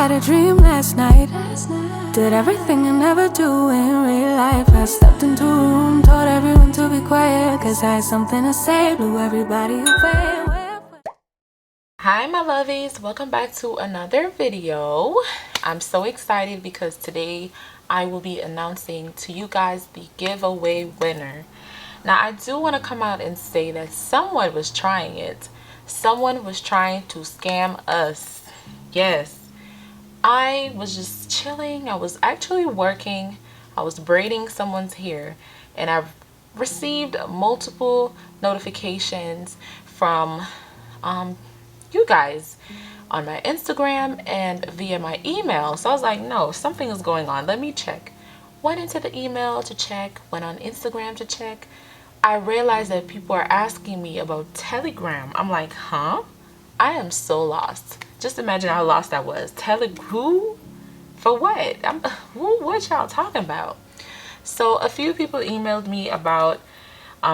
had a dream last night. Did everything I never do in real life. I stepped into a room, told everyone to be quiet, cause I had something to say, blew everybody away. Hi my lovies, welcome back to another video. I'm so excited because today I will be announcing to you guys the giveaway winner. Now I do want to come out and say that someone was trying it. Someone was trying to scam us. Yes, I was just chilling. I was actually working. I was braiding someone's hair and I've received multiple notifications from you guys on my Instagram and via my email. So I was like, no, something is going on. Let me check. Went into the email to check, went on Instagram to check. I realized that people are asking me about Telegram. I'm like, huh? I am so lost. Just imagine how lost I was. Who? For what? What y'all talking about? So a few people emailed me about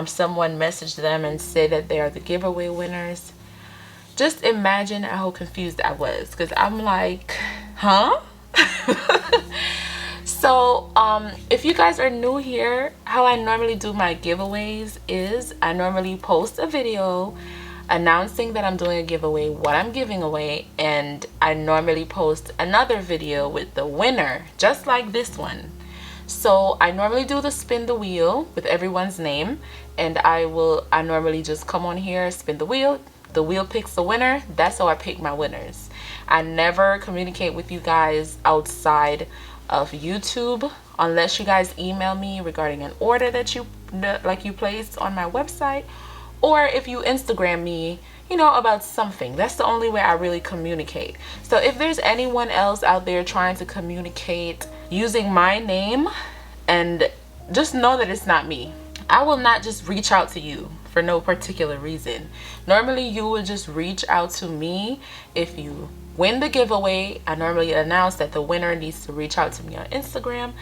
someone messaged them and said that they are the giveaway winners. Just imagine how confused I was, because I'm like, huh? So if you guys are new here, how I normally do my giveaways is I normally post a video announcing that I'm doing a giveaway, what I'm giving away, and I normally post another video with the winner, just like this one. So I normally do the spin the wheel with everyone's name, and I normally just come on here, spin the wheel picks the winner. That's how I pick my winners. I never communicate with you guys outside of YouTube unless you guys email me regarding an order that you placed on my website, or if you Instagram me, you know, about something. That's the only way I really communicate. So if there's anyone else out there trying to communicate using my name, and just know that it's not me. I will not just reach out to you for no particular reason. Normally you would just reach out to me if you win the giveaway. I normally announce that the winner needs to reach out to me on Instagram.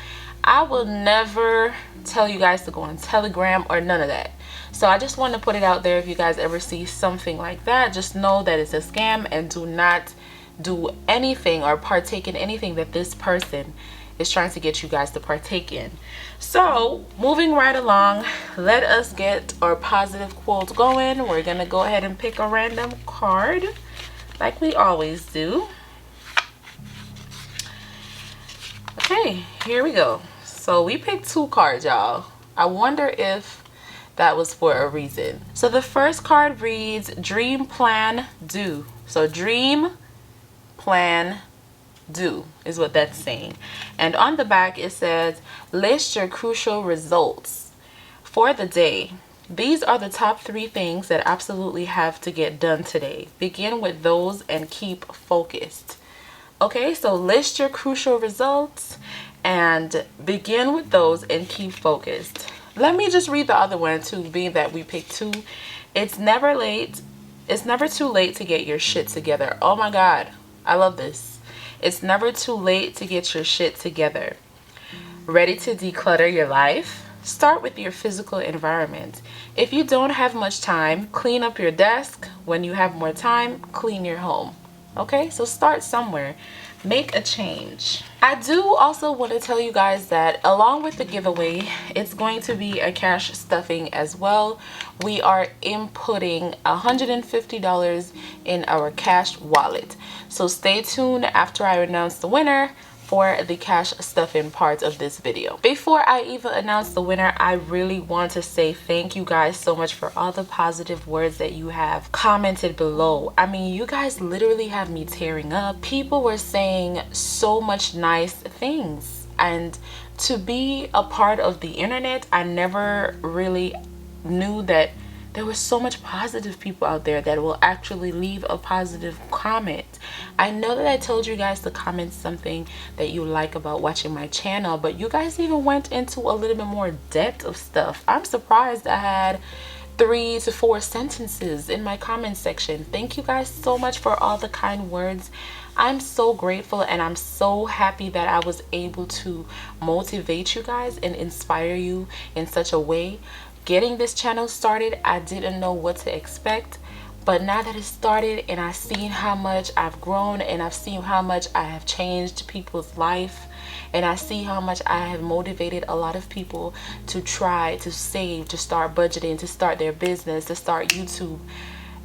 I will never tell you guys to go on Telegram or none of that. So I just want to put it out there. If you guys ever see something like that, just know that it's a scam, and do not do anything or partake in anything that this person is trying to get you guys to partake in. So moving right along, let us get our positive quote going. We're gonna go ahead and pick a random card like we always do. Okay, here we go. So we picked two cards, y'all. I wonder if that was for a reason. So the first card reads dream, plan, do. So dream, plan, do is what that's saying. And on the back it says list your crucial results for the day. These are the top 3 things that absolutely have to get done today. Begin with those and keep focused. Okay, so list your crucial results and begin with those and keep focused. Let me just read the other one too, being that we picked 2. It's never too late to get your shit together. Oh my god, I love this. It's never too late to get your shit together. Ready to declutter your life? Start with your physical environment. If you don't have much time, clean up your desk. When you have more time, clean your home. Okay, so start somewhere. Make a change. I do also want to tell you guys that along with the giveaway, it's going to be a cash stuffing as well. We are inputting $150 in our cash wallet. So stay tuned after I announce the winner for the cash stuffing part of this video. Before I even announce the winner, I really want to say thank you guys so much for all the positive words that you have commented below. I mean, you guys literally have me tearing up. People were saying so much nice things, and to be a part of the internet, I never really knew that there was so much positive people out there that will actually leave a positive comment. I know that I told you guys to comment something that you like about watching my channel, but you guys even went into a little bit more depth of stuff. I'm surprised I had 3 to 4 sentences in my comment section. Thank you guys so much for all the kind words. I'm so grateful, and I'm so happy that I was able to motivate you guys and inspire you in such a way. Getting this channel started, I didn't know what to expect, But now that it started and I've seen how much I've grown and I've seen how much I have changed people's life, and I see how much I have motivated a lot of people to try to save, to start budgeting, to start their business, to start YouTube,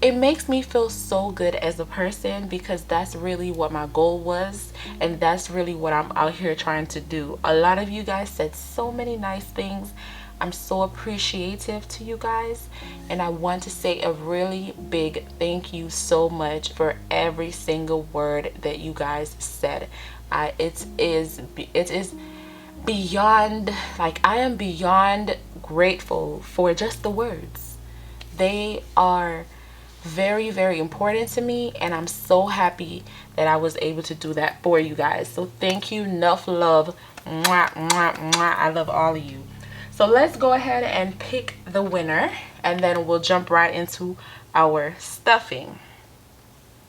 it makes me feel so good as a person, because that's really what my goal was, and that's really what I'm out here trying to do. A lot of you guys said so many nice things. I'm so appreciative to you guys, and I want to say a really big thank you so much for every single word that you guys said. It is beyond, like, I am beyond grateful for just the words. They are very, very important to me, and I'm so happy that I was able to do that for you guys. So thank you, enough love. Mwah, mwah, mwah. I love all of you. So let's go ahead and pick the winner, and then we'll jump right into our stuffing.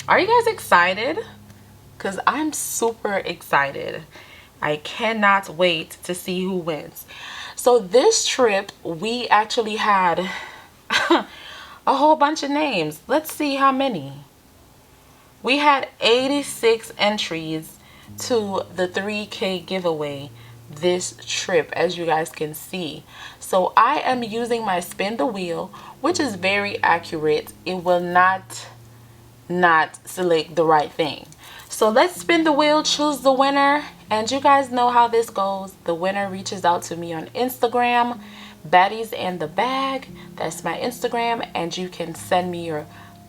Are you guys excited? Because I'm super excited. I cannot wait to see who wins. So this trip, we actually had a whole bunch of names. Let's see how many. We had 86 entries to the 3K giveaway this trip, as you guys can see. So I am using my spin the wheel, which is very accurate. It will not select the right thing. So let's spin the wheel, choose the winner, and you guys know how this goes. The winner reaches out to me on Instagram, Baddies and the Bag. That's my Instagram, and you can send me your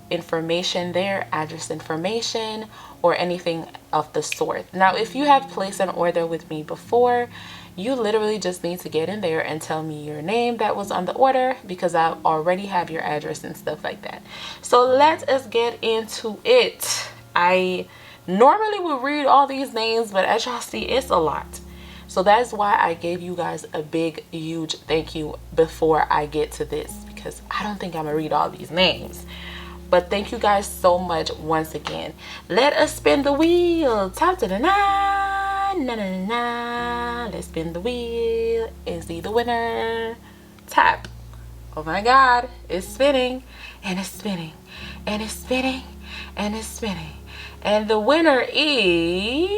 information there, address information, or anything of the sort. Now, if you have placed an order with me before, you literally just need to get in there and tell me your name that was on the order, because I already have your address and stuff like that. So let us get into it. I normally would read all these names, but as y'all see, it's a lot. So that's why I gave you guys a big, huge thank you before I get to this, because I don't think I'm gonna read all these names. But thank you guys so much once again. Let us spin the wheel. Top to the nine. Na, na, na, na. Let's spin the wheel and see the winner. Tap. Oh my God. It's spinning. And it's spinning. And it's spinning. And it's spinning. And the winner is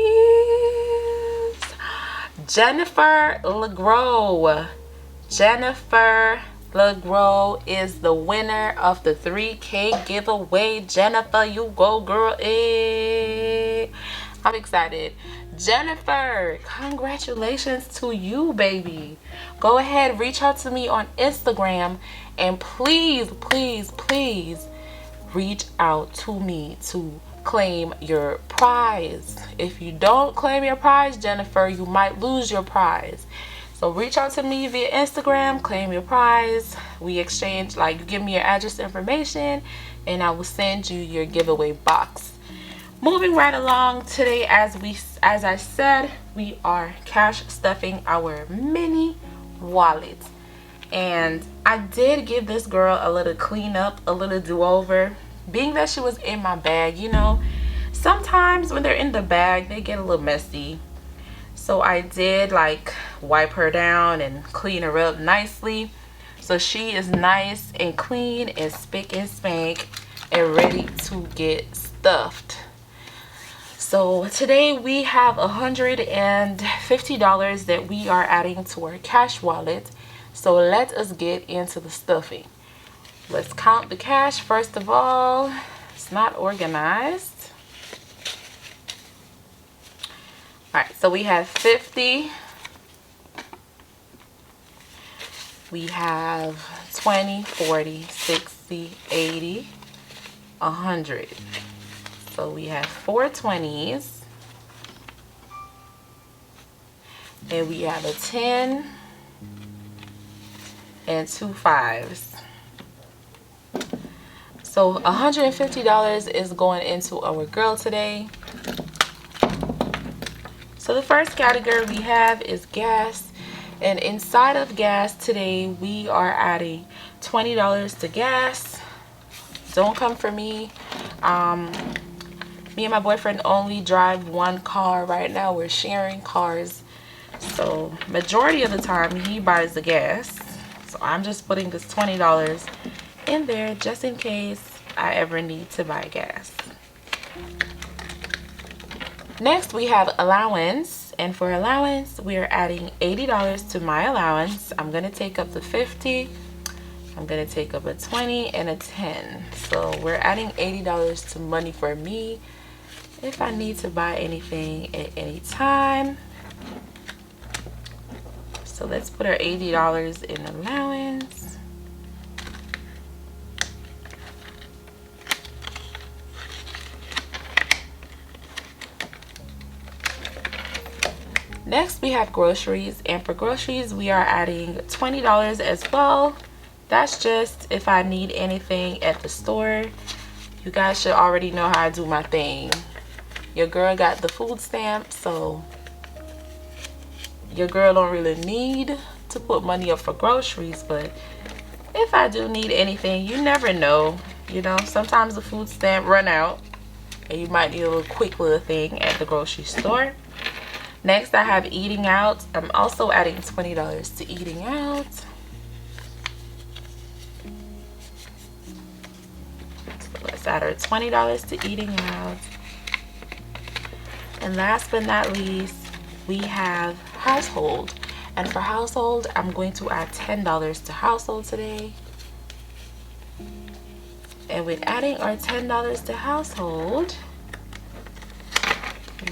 Jennifer LeGros. Jennifer LeGros is the winner of the 3K giveaway. Jennifer, you go, girl. I'm excited. Jennifer, congratulations to you, baby. Go ahead, reach out to me on Instagram, and please, please, please reach out to me to claim your prize. If you don't claim your prize, Jennifer, you might lose your prize. So reach out to me via Instagram, claim your prize. We exchange, like, you give me your address information, and I will send you your giveaway box. Moving right along today, as I said, we are cash stuffing our mini wallet. And I did give this girl a little cleanup, a little do-over. Being that she was in my bag, you know, sometimes when they're in the bag, they get a little messy. So I did, like, wipe her down and clean her up nicely, so she is nice and clean and spick and spank and ready to get stuffed. So today we have $150 that we are adding to our cash wallet. So let us get into the stuffing. Let's count the cash first of all. It's not organized. Alright, so we have 50. We have 20, 40, 60, 80, 100. So we have 4 20s. And we have a 10 and 2 5s. So $150 is going into our girl today. So the first category we have is gas, and inside of gas today we are adding $20 to gas. Don't come for me. Me and my boyfriend only drive one car right now. We're sharing cars, so majority of the time he buys the gas. So I'm just putting this $20 in there just in case I ever need to buy gas. Next, we have allowance, and for allowance, we are adding $80 to my allowance. I'm gonna take up the 50. I'm gonna take up a 20 and a 10. So we're adding $80 to money for me if I need to buy anything at any time. So let's put our $80 in allowance. Next, we have groceries, and for groceries, we are adding $20 as well. That's just if I need anything at the store. You guys should already know how I do my thing. Your girl got the food stamp, so your girl don't really need to put money up for groceries, but if I do need anything, you never know. You know, sometimes the food stamp run out and you might need a little quick little thing at the grocery store. Next, I have eating out. I'm also adding $20 to eating out. So let's add our $20 to eating out. And last but not least, we have household. And for household, I'm going to add $10 to household today. And with adding our $10 to household,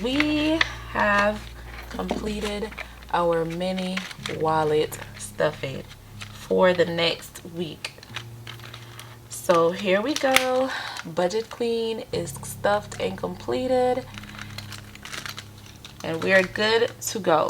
we have completed our mini wallet stuffing for the next week. So here we go. Budget Queen is stuffed and completed, and we are good to go.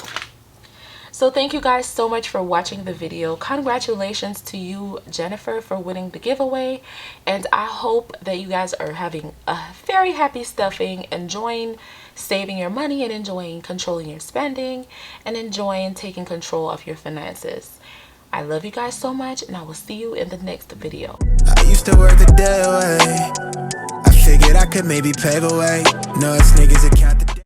So thank you guys so much for watching the video. Congratulations to you, Jennifer, for winning the giveaway, and I hope that you guys are having a very happy stuffing, enjoying saving your money, and enjoying controlling your spending, and enjoying taking control of your finances. I love you guys so much, and I will see you in the next video. I used to work the day away. I figured I could maybe pave a way. No, it's niggas that count